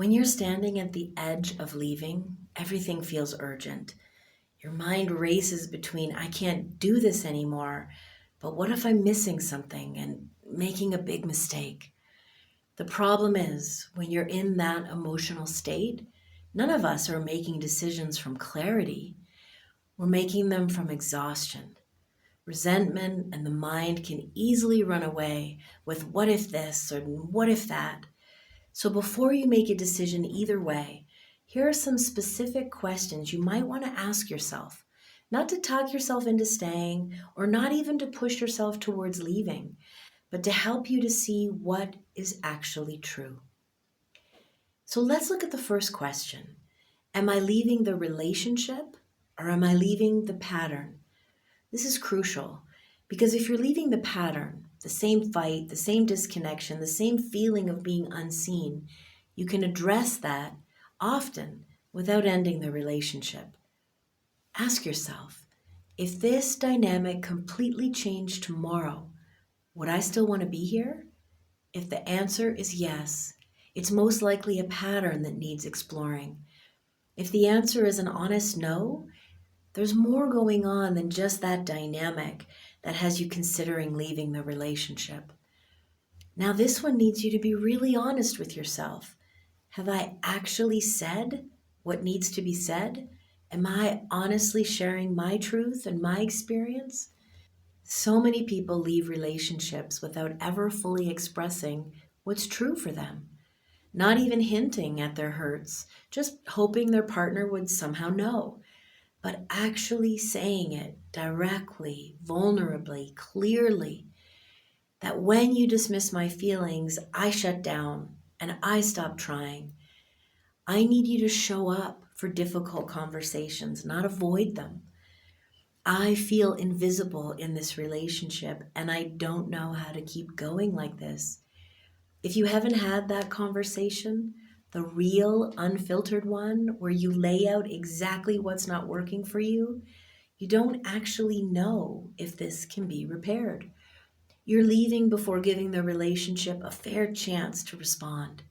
When you're standing at the edge of leaving, everything feels urgent. Your mind races between, I can't do this anymore, but what if I'm missing something and making a big mistake? The problem is, when you're in that emotional state, none of us are making decisions from clarity. We're making them from exhaustion. Resentment and the mind can easily run away with what if this or what if that. So before you make a decision either way, here are some specific questions you might want to ask yourself. Not to talk yourself into staying or not even to push yourself towards leaving, but to help you to see what is actually true. So let's look at the first question. Am I leaving the relationship or am I leaving the pattern? This is crucial because if you're leaving the pattern, the same fight, the same disconnection, the same feeling of being unseen, you can address that often without ending the relationship. Ask yourself, if this dynamic completely changed tomorrow, would I still want to be here? If the answer is yes, it's most likely a pattern that needs exploring. If the answer is an honest no, there's more going on than just that dynamic that has you considering leaving the relationship. Now, this one needs you to be really honest with yourself. Have I actually said what needs to be said? Am I honestly sharing my truth and my experience? So many people leave relationships without ever fully expressing what's true for them, not even hinting at their hurts, just hoping their partner would somehow know. But actually saying it directly, vulnerably, clearly, that when you dismiss my feelings, I shut down and I stop trying. I need you to show up for difficult conversations, not avoid them. I feel invisible in this relationship and I don't know how to keep going like this. If you haven't had that conversation, the real unfiltered one where you lay out exactly what's not working for you, you don't actually know if this can be repaired. You're leaving before giving the relationship a fair chance to respond.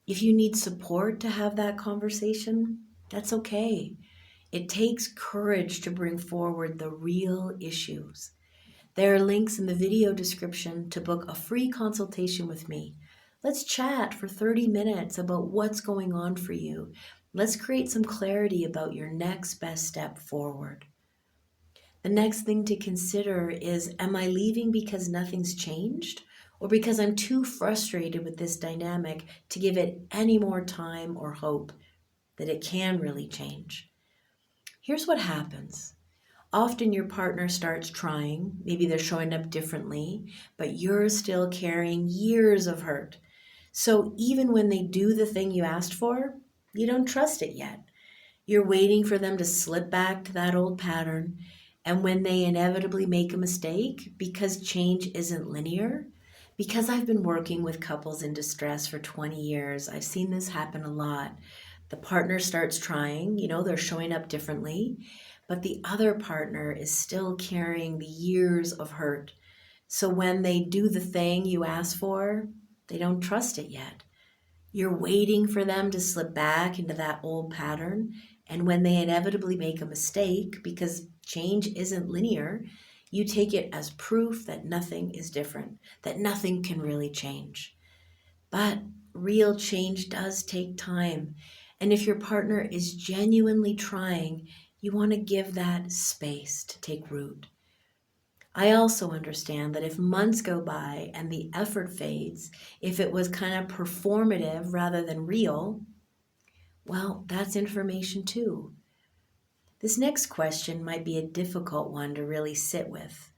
If you need support to have that conversation, that's okay. It takes courage to bring forward the real issues. There are links in the video description to book a free consultation with me. Let's chat for 30 minutes about what's going on for you. Let's create some clarity about your next best step forward. The next thing to consider is, am I leaving because nothing's changed or because I'm too frustrated with this dynamic to give it any more time or hope that it can really change? Here's what happens. Often your partner starts trying, maybe they're showing up differently, but you're still carrying years of hurt. So even when they do the thing you asked for, you don't trust it yet. You're waiting for them to slip back to that old pattern. And when they inevitably make a mistake, because change isn't linear, because I've been working with couples in distress for 20 years, I've seen this happen a lot. The partner starts trying, they're showing up differently, but the other partner is still carrying the years of hurt. So when they do the thing you asked for, they don't trust it yet. You're waiting for them to slip back into that old pattern. And when they inevitably make a mistake, because change isn't linear, you take it as proof that nothing is different, that nothing can really change. But real change does take time. And if your partner is genuinely trying, you want to give that space to take root. I also understand that if months go by and the effort fades, if it was kind of performative rather than real, well, that's information too. This next question might be a difficult one to really sit with,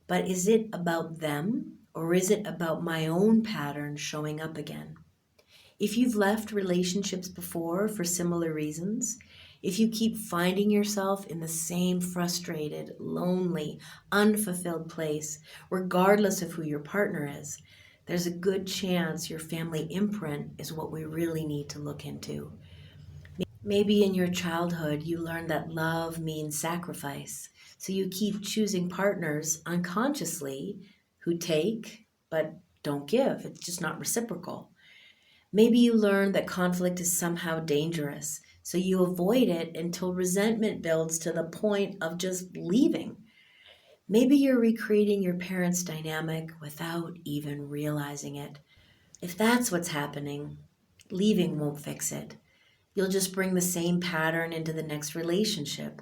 but is it about them or is it about my own pattern showing up again? If you've left relationships before for similar reasons, if you keep finding yourself in the same frustrated, lonely, unfulfilled place, regardless of who your partner is, there's a good chance your family imprint is what we really need to look into. Maybe in your childhood you learned that love means sacrifice, so you keep choosing partners unconsciously who take but don't give. It's just not reciprocal. Maybe you learn that conflict is somehow dangerous, so you avoid it until resentment builds to the point of just leaving. Maybe you're recreating your parents' dynamic without even realizing it. If that's what's happening, leaving won't fix it. You'll just bring the same pattern into the next relationship.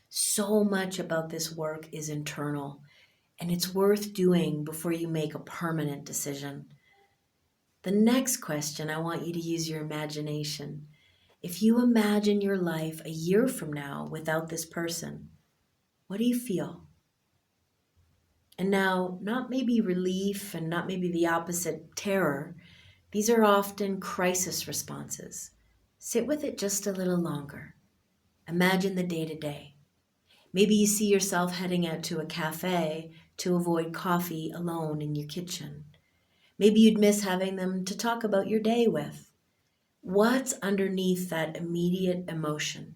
So much about this work is internal, and it's worth doing before you make a permanent decision. The next question, I want you to use your imagination. If you imagine your life a year from now without this person, what do you feel? And now, not maybe relief and not maybe the opposite, terror. These are often crisis responses. Sit with it just a little longer. Imagine the day to day. Maybe you see yourself heading out to a cafe to avoid coffee alone in your kitchen. Maybe you'd miss having them to talk about your day with. What's underneath that immediate emotion?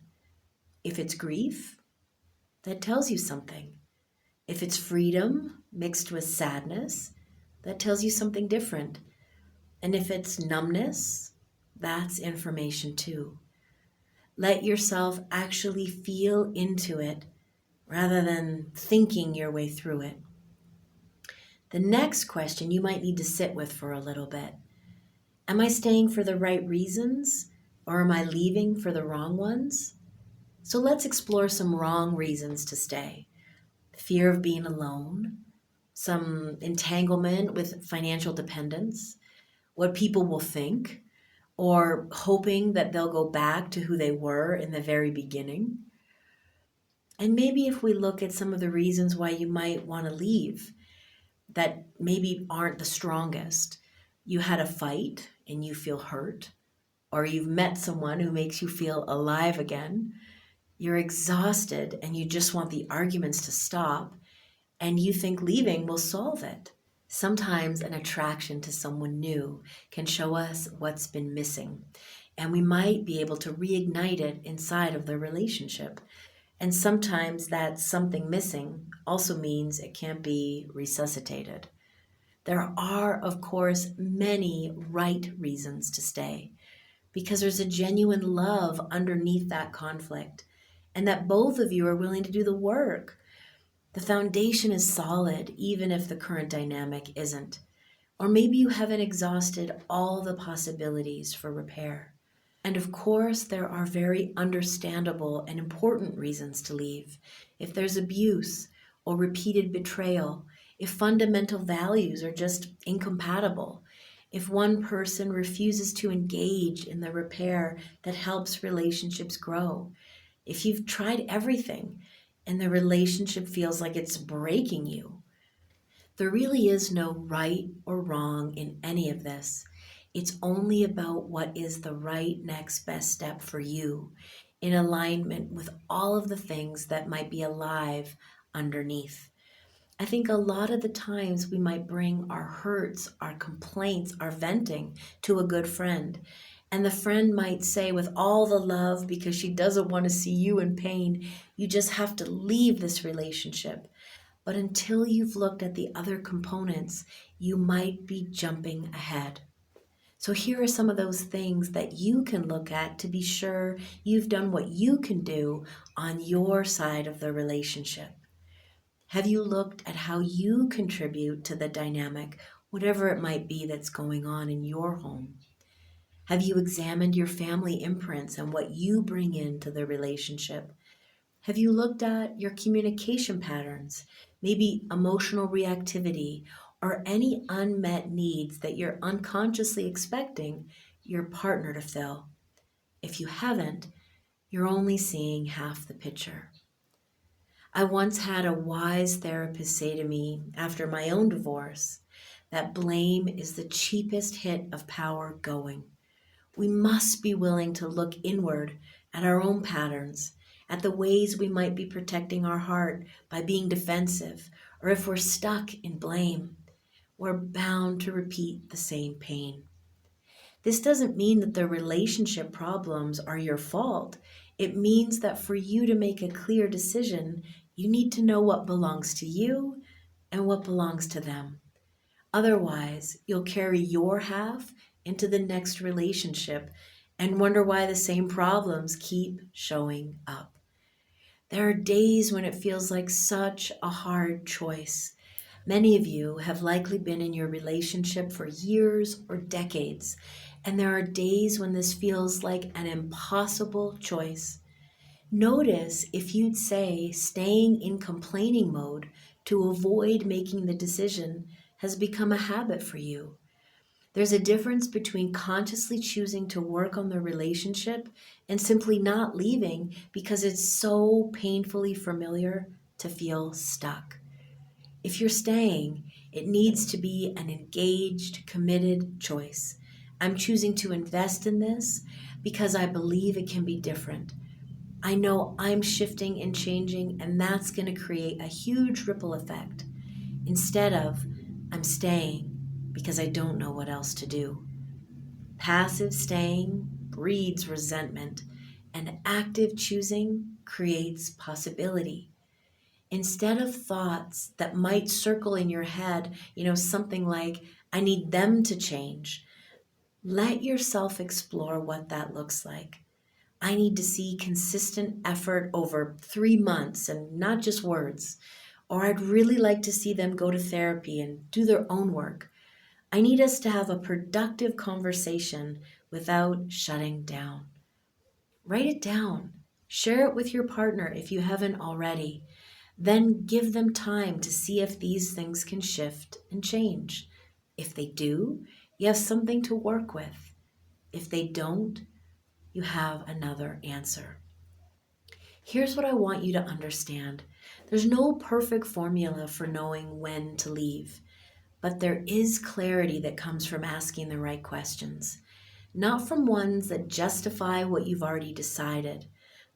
If it's grief, that tells you something. If it's freedom mixed with sadness, that tells you something different. And if it's numbness, that's information too. Let yourself actually feel into it rather than thinking your way through it. The next question you might need to sit with for a little bit. Am I staying for the right reasons or am I leaving for the wrong ones? So let's explore some wrong reasons to stay. Fear of being alone, some entanglement with financial dependence, what people will think, or hoping that they'll go back to who they were in the very beginning. And maybe if we look at some of the reasons why you might want to leave that maybe aren't the strongest. You had a fight and you feel hurt, or you've met someone who makes you feel alive again. You're exhausted and you just want the arguments to stop, and you think leaving will solve it. Sometimes an attraction to someone new can show us what's been missing, and we might be able to reignite it inside of the relationship. And sometimes that something missing also means it can't be resuscitated. There are, of course, many right reasons to stay because there's a genuine love underneath that conflict and that both of you are willing to do the work. The foundation is solid, even if the current dynamic isn't. Or maybe you haven't exhausted all the possibilities for repair. And of course, there are very understandable and important reasons to leave. If there's abuse or repeated betrayal, if fundamental values are just incompatible, if one person refuses to engage in the repair that helps relationships grow, if you've tried everything and the relationship feels like it's breaking you, there really is no right or wrong in any of this. It's only about what is the right next best step for you in alignment with all of the things that might be alive underneath. I think a lot of the times we might bring our hurts, our complaints, our venting to a good friend. And the friend might say, with all the love, because she doesn't want to see you in pain, you just have to leave this relationship. But until you've looked at the other components, you might be jumping ahead. So here are some of those things that you can look at to be sure you've done what you can do on your side of the relationship. Have you looked at how you contribute to the dynamic, whatever it might be that's going on in your home? Have you examined your family imprints and what you bring into the relationship? Have you looked at your communication patterns, maybe emotional reactivity, or any unmet needs that you're unconsciously expecting your partner to fill? If you haven't, you're only seeing half the picture. I once had a wise therapist say to me after my own divorce that blame is the cheapest hit of power going. We must be willing to look inward at our own patterns, at the ways we might be protecting our heart by being defensive, or if we're stuck in blame, we're bound to repeat the same pain. This doesn't mean that the relationship problems are your fault. It means that for you to make a clear decision, you need to know what belongs to you and what belongs to them. Otherwise, you'll carry your half into the next relationship and wonder why the same problems keep showing up. There are days when it feels like such a hard choice. Many of you have likely been in your relationship for years or decades, and there are days when this feels like an impossible choice. Notice if you'd say staying in complaining mode to avoid making the decision has become a habit for you. There's a difference between consciously choosing to work on the relationship and simply not leaving because it's so painfully familiar to feel stuck. If you're staying, it needs to be an engaged, committed choice. I'm choosing to invest in this because I believe it can be different. I know I'm shifting and changing, and that's going to create a huge ripple effect instead of I'm staying because I don't know what else to do. Passive staying breeds resentment, and active choosing creates possibility. Instead of thoughts that might circle in your head, something like, I need them to change, let yourself explore what that looks like. I need to see consistent effort over 3 months and not just words. Or I'd really like to see them go to therapy and do their own work. I need us to have a productive conversation without shutting down. Write it down. Share it with your partner if you haven't already. Then give them time to see if these things can shift and change. If they do, you have something to work with. If they don't, you have another answer. Here's what I want you to understand. There's no perfect formula for knowing when to leave, but there is clarity that comes from asking the right questions. Not from ones that justify what you've already decided,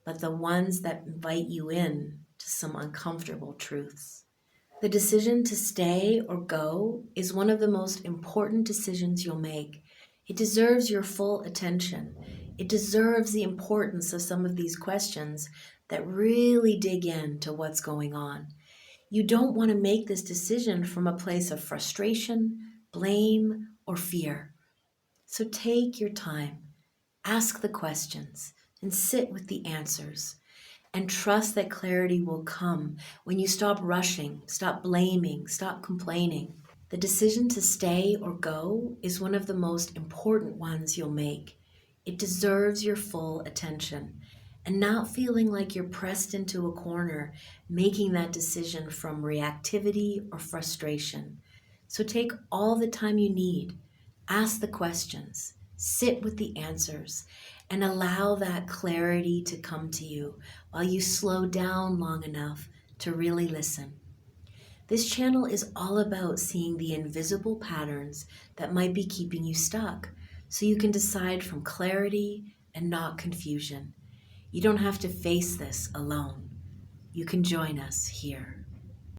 but the ones that invite you in to some uncomfortable truths. The decision to stay or go is one of the most important decisions you'll make. It deserves your full attention. It deserves the importance of some of these questions that really dig into what's going on. You don't want to make this decision from a place of frustration, blame, or fear. So take your time, ask the questions, and sit with the answers. And trust that clarity will come when you stop rushing, stop blaming, stop complaining. The decision to stay or go is one of the most important ones you'll make. It deserves your full attention. And not feeling like you're pressed into a corner, making that decision from reactivity or frustration. So take all the time you need, ask the questions, sit with the answers, and allow that clarity to come to you while you slow down long enough to really listen. This channel is all about seeing the invisible patterns that might be keeping you stuck so you can decide from clarity and not confusion. You don't have to face this alone. You can join us here.